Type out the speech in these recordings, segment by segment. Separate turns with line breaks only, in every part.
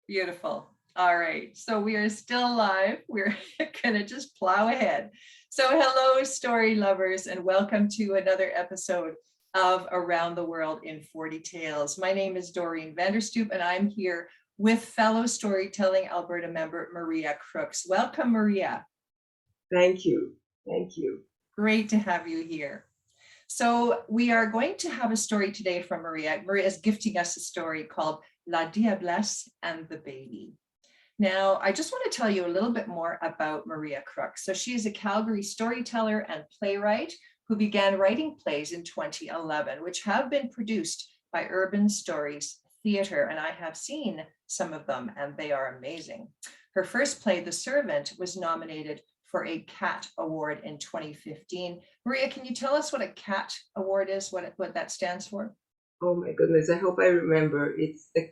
Beautiful. All right. So we are still live. We're going to just plow ahead. So hello, story lovers, and welcome to another episode of Around the World in 40 Tales. My name is Doreen Vanderstoop, and I'm here with fellow Storytelling Alberta member Maria Crooks. Welcome, Maria.
Thank you. Thank you.
Great to have you here. So we are going to have a story today from Maria. Maria is gifting us a story called Diablesse and the Baby. Now, I just want to tell you a little bit more about Maria Crooks. So she is a Calgary storyteller and playwright who began writing plays in 2011, which have been produced by Urban Stories Theatre, and I have seen some of them, and they are amazing. Her first play, The Servant, was nominated for a CAT Award in 2015. Maria, can you tell us what a CAT Award is, what that stands for?
Oh my goodness, I hope I remember. It's the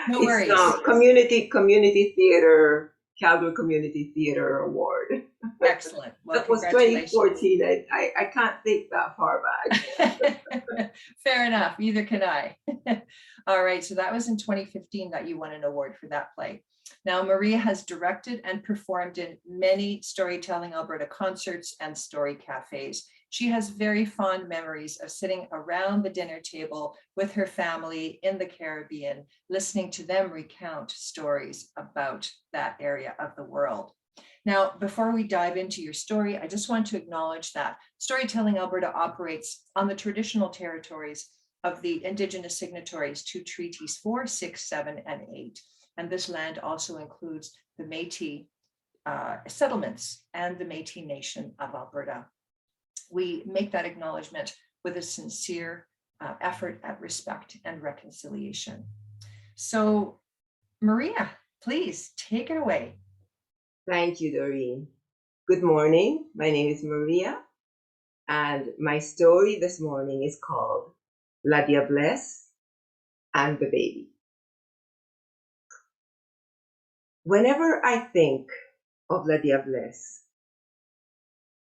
No worries.
Community Theater, Calgary Community Theater Award.
Excellent. Well,
that was 2014. I can't think that far
back. Fair enough. Neither can I. All right. So that was in 2015 that you won an award for that play. Now, Maria has directed and performed in many Storytelling Alberta concerts and story cafes. She has very fond memories of sitting around the dinner table with her family in the Caribbean, listening to them recount stories about that area of the world. Now, before we dive into your story, I just want to acknowledge that Storytelling Alberta operates on the traditional territories of the Indigenous signatories to Treaties 4, 6, 7, and 8. And this land also includes the Métis settlements and the Métis Nation of Alberta. We make that acknowledgement with a sincere effort at respect and reconciliation. So, Maria, please take it away.
Thank you, Doreen. Good morning. My name is Maria, and my story this morning is called Diablesse and the Baby. Whenever I think of Diablesse,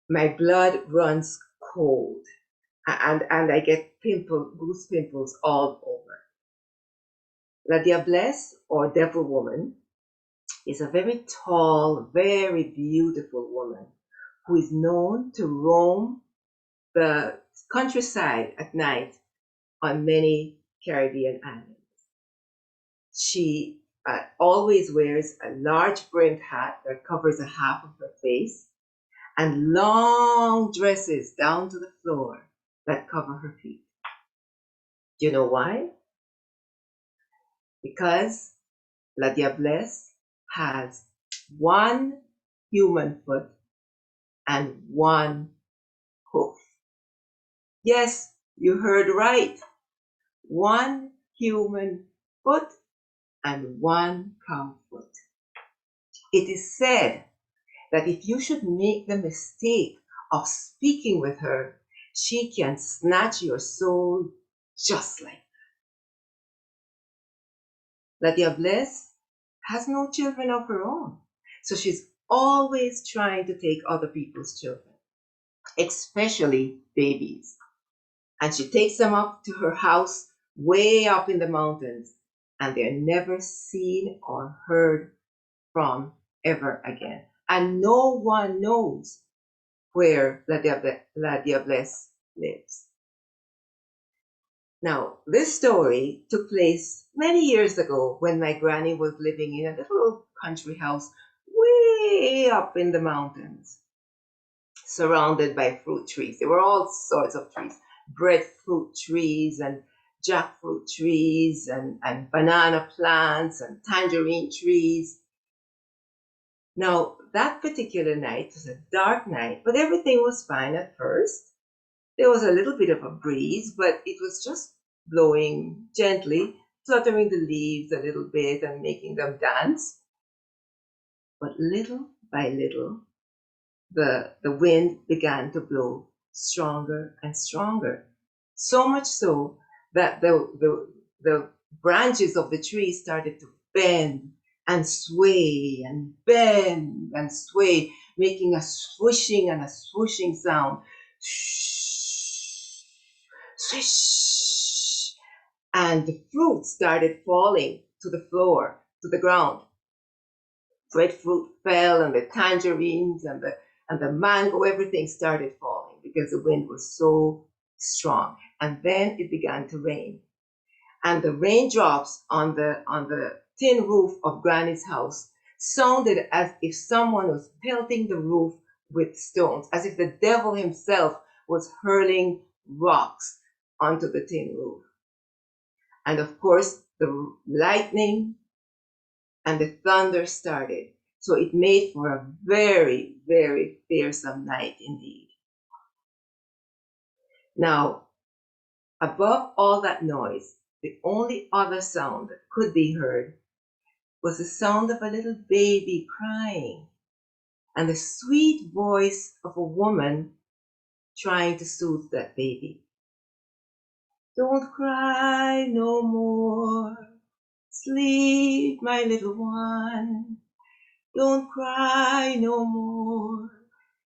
my blood runs cold and I get goose pimples all over. Diablesse, or Devil Woman, is a very tall, very beautiful woman who is known to roam the countryside at night on many Caribbean islands. She always wears a large brimmed hat that covers a half of her face and long dresses down to the floor that cover her feet. Do you know why? Because Diablesse has one human foot and one hoof. Yes, you heard right. One human foot and one cow foot. It is said that if you should make the mistake of speaking with her, she can snatch your soul just like that. Diablesse has no children of her own, so she's always trying to take other people's children, especially babies. And she takes them up to her house way up in the mountains, and they're never seen or heard from ever again. And no one knows where Diablesse lives. Now, this story took place many years ago when my granny was living in a little country house way up in the mountains, surrounded by fruit trees. There were all sorts of trees, breadfruit trees and jackfruit trees and banana plants and tangerine trees. Now, that particular night was a dark night, but everything was fine at first. There was a little bit of a breeze, but it was just blowing gently, fluttering the leaves a little bit and making them dance. But little by little, the wind began to blow stronger and stronger. So much so that the branches of the trees started to bend and sway and bend and sway, making a swishing and a swooshing sound. Swish, and the fruit started falling to the floor, to the ground. Breadfruit fell, and the tangerines and the mango, everything started falling because the wind was so strong. And then it began to rain. And the raindrops on the tin roof of Granny's house sounded as if someone was pelting the roof with stones, as if the devil himself was hurling rocks onto the tin roof. And of course, the lightning and the thunder started. So it made for a very, very fearsome night indeed. Now, above all that noise, the only other sound that could be heard was the sound of a little baby crying and the sweet voice of a woman trying to soothe that baby. Don't cry no more. Sleep, my little one. Don't cry no more.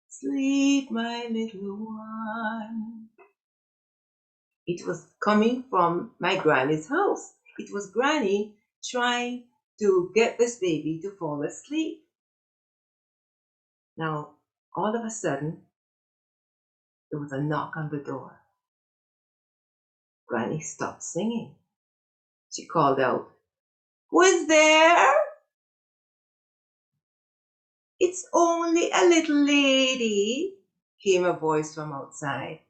Sleep, my little one. It was coming from my granny's house. It was Granny trying to get this baby to fall asleep. Now, all of a sudden, there was a knock on the door. Granny stopped singing. She called out, "Who is there?" "It's only a little lady," came a voice from outside.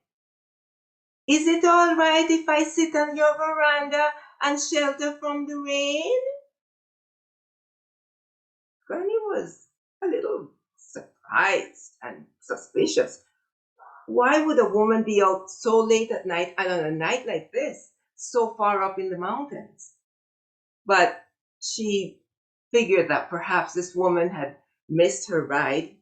"Is it all right if I sit on your veranda and shelter from the rain?" Granny was a little surprised and suspicious. Why would a woman be out so late at night and on a night like this, so far up in the mountains? But she figured that perhaps this woman had missed her ride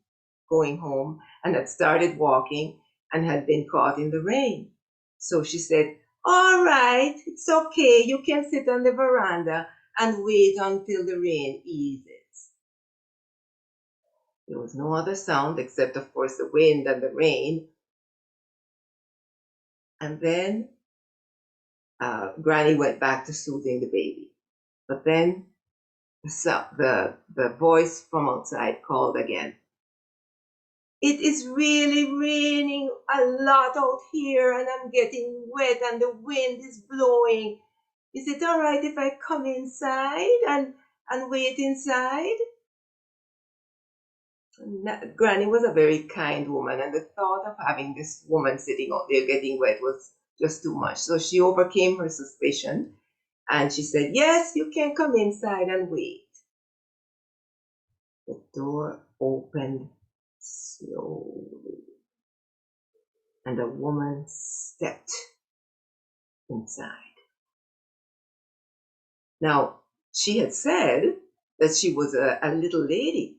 going home and had started walking and had been caught in the rain. So she said, "All right, it's okay. You can sit on the veranda and wait until the rain eases." There was no other sound except, of course, the wind and the rain. And then Granny went back to soothing the baby. But then the voice from outside called again. "It is really raining a lot out here, and I'm getting wet, and the wind is blowing. Is it all right if I come inside and wait inside?" Granny was a very kind woman, and the thought of having this woman sitting out there getting wet was just too much. So she overcame her suspicion and she said, "Yes, you can come inside and wait." The door opened slowly and a woman stepped inside. Now, she had said that she was a little lady,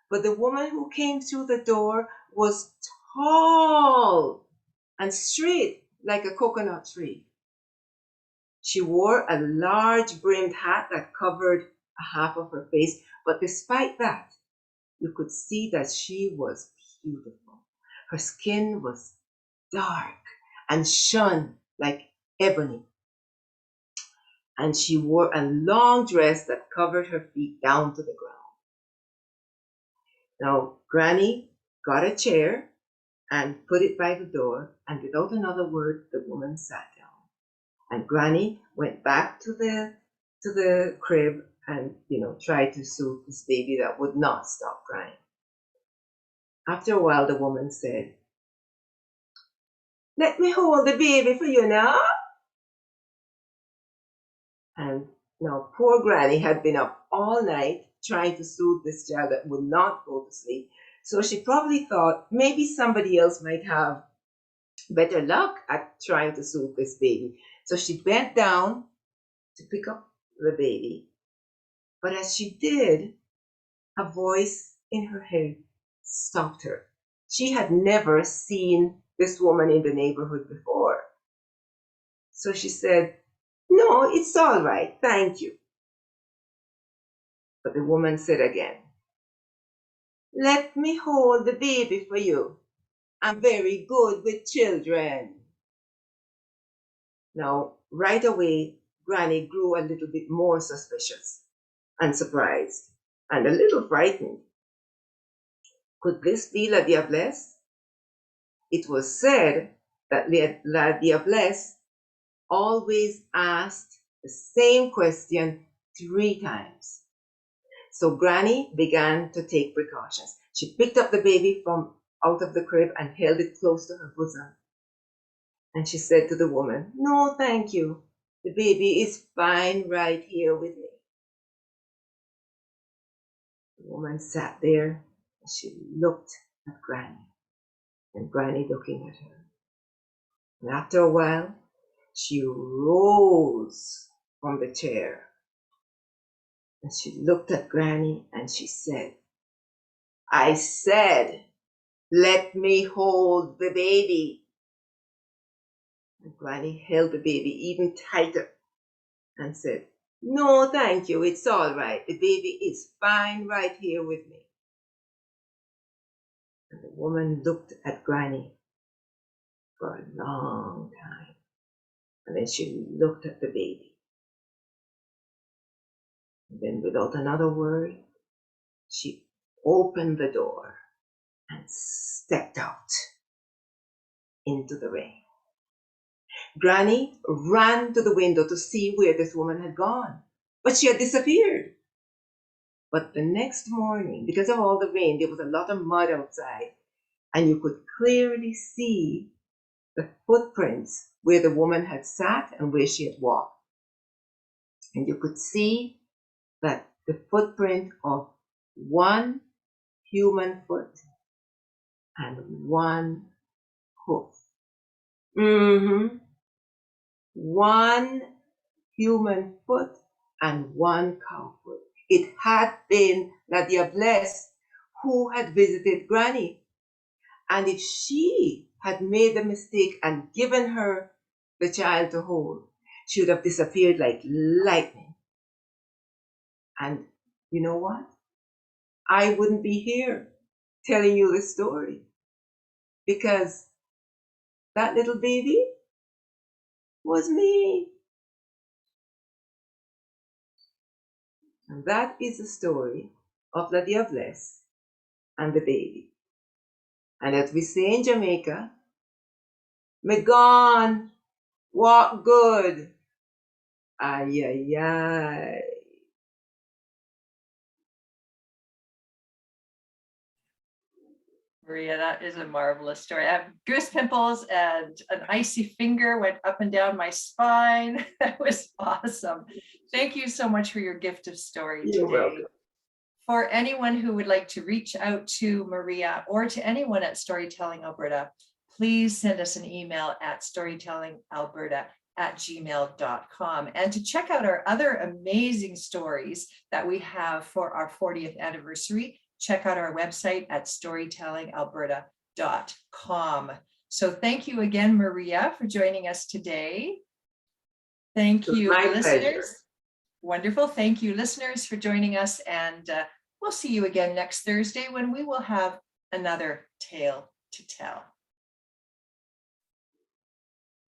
but the woman who came through the door was tall and straight like a coconut tree. She wore a large brimmed hat that covered a half of her face, but despite that, you could see that she was beautiful. Her skin was dark and shone like ebony, and she wore a long dress that covered her feet down to the ground. Now, Granny got a chair and put it by the door, and without another word, the woman sat down. And Granny went back to the crib and tried to soothe this baby that would not stop crying. After a while, the woman said, "Let me hold the baby for you now." And now poor Granny had been up all night trying to soothe this child that would not go to sleep. So she probably thought maybe somebody else might have better luck at trying to soothe this baby. So she bent down to pick up the baby. But as she did, a voice in her head stopped her. She had never seen this woman in the neighborhood before. So she said, "No, it's all right, thank you." But the woman said again, "Let me hold the baby for you. I'm very good with children." Now, right away, Granny grew a little bit more suspicious and surprised and a little frightened. Could this be La Diablesse? It was said that La Diablesse always asked the same question 3 times. So Granny began to take precautions. She picked up the baby from out of the crib and held it close to her bosom. And she said to the woman, "No, thank you. The baby is fine right here with me." The woman sat there and she looked at Granny and Granny looking at her. And after a while, she rose from the chair and she looked at Granny and she said, "I said, let me hold the baby." And Granny held the baby even tighter and said, "No, thank you. It's all right. The baby is fine right here with me." And the woman looked at Granny for a long time. And then she looked at the baby. And then without another word, she opened the door and stepped out into the rain. Granny ran to the window to see where this woman had gone, but she had disappeared. But the next morning, because of all the rain, there was a lot of mud outside, and you could clearly see the footprints where the woman had sat and where she had walked. And you could see that the footprint of one human foot and one hoof. One human foot and one cow foot. It had been La Diablesse who had visited Granny. And if she had made the mistake and given her the child to hold, she would have disappeared like lightning. And you know what? I wouldn't be here telling you the story because that little baby was me. And that is the story of La Diablesse and the baby. And as we say in Jamaica, "Me gone, walk good." Ay, ay, ay.
Maria, that is a marvelous story. I have goose pimples and an icy finger went up and down my spine. That was awesome. Thank you so much for your gift of story
You're
today.
welcome.
For anyone who would like to reach out to Maria or to anyone at Storytelling Alberta, please send us an email at storytellingalberta@gmail.com. And to check out our other amazing stories that we have for our 40th anniversary, check out our website at storytellingalberta.com. So thank you again, Maria, for joining us today. Thank you,
My
listeners.
pleasure.
Wonderful. Thank you, listeners, for joining us. And we'll see you again next Thursday when we will have another tale to tell.